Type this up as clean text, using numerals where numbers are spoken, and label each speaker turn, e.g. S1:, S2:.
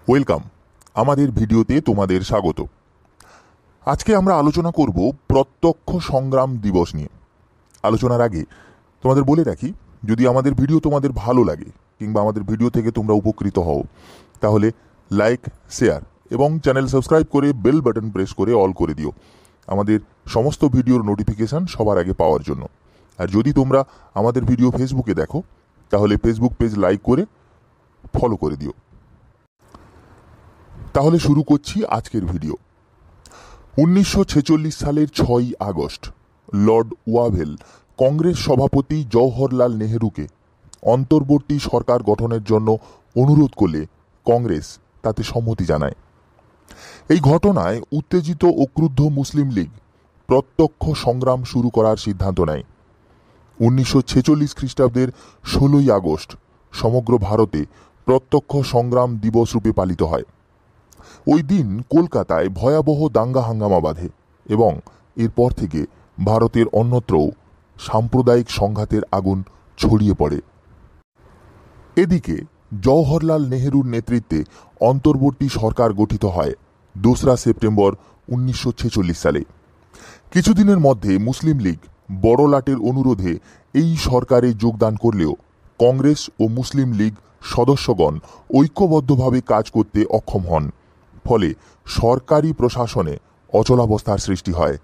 S1: Welcome আমাদের ভিডিওতে তোমাদের স্বাগত। আজকে আমরা আলোচনা করব প্রত্যক্ষ সংগ্রাম দিবস নিয়ে। আলোচনার আগে তোমাদের বলে রাখি, যদি আমাদের ভিডিও তোমাদের ভালো লাগে কিংবা আমাদের ভিডিও থেকে তোমরা উপকৃত হও, তাহলে লাইক, শেয়ার এবং চ্যানেল সাবস্ক্রাইব করে বেল বাটন প্রেস করে অল করে দিও, আমাদের সমস্ত ভিডিওর নোটিফিকেশান সবার আগে পাওয়ার জন্য। আর যদি তোমরা আমাদের ভিডিও ফেসবুকে দেখো, তাহলে ফেসবুক পেজ লাইক করে ফলো করে দিও। তাহলে শুরু করছি আজকের ভিডিও। 1946 সালের 6ই আগস্ট লর্ড ওয়াভেল কংগ্রেস সভাপতি জওহরলাল নেহেরুকে অন্তর্বর্তী সরকার গঠনের জন্য অনুরোধ করলে কংগ্রেস তাতে সম্মতি জানায়। এই ঘটনায় উত্তেজিত ও ক্রুদ্ধ মুসলিম লীগ প্রত্যক্ষ সংগ্রাম শুরু করার সিদ্ধান্ত নেয়। 1946 খ্রিস্টাব্দের 16ই আগস্ট সমগ্র ভারতে প্রত্যক্ষ সংগ্রাম দিবস রূপে পালিত হয়। ওই দিন কলকাতায় ভয়াবহ দাঙ্গা হাঙ্গামা বাধে এবং এরপর থেকে ভারতের অন্যত্রও সাম্প্রদায়িক সংঘাতের আগুন ছড়িয়ে পড়ে। এদিকে জওহরলাল নেহেরুর নেতৃত্বে অন্তর্বর্তী সরকার গঠিত হয় 2রা সেপ্টেম্বর 1946 সালে। কিছুদিনের মধ্যে মুসলিম লীগ বড়লাটের অনুরোধে এই সরকারে যোগদান করলেও কংগ্রেস ও মুসলিম লীগ সদস্যগণ ঐক্যবদ্ধভাবে কাজ করতে অক্ষম হন। ফলে সরকারি প্রশাসনে অচলাবস্থার সৃষ্টি হয়।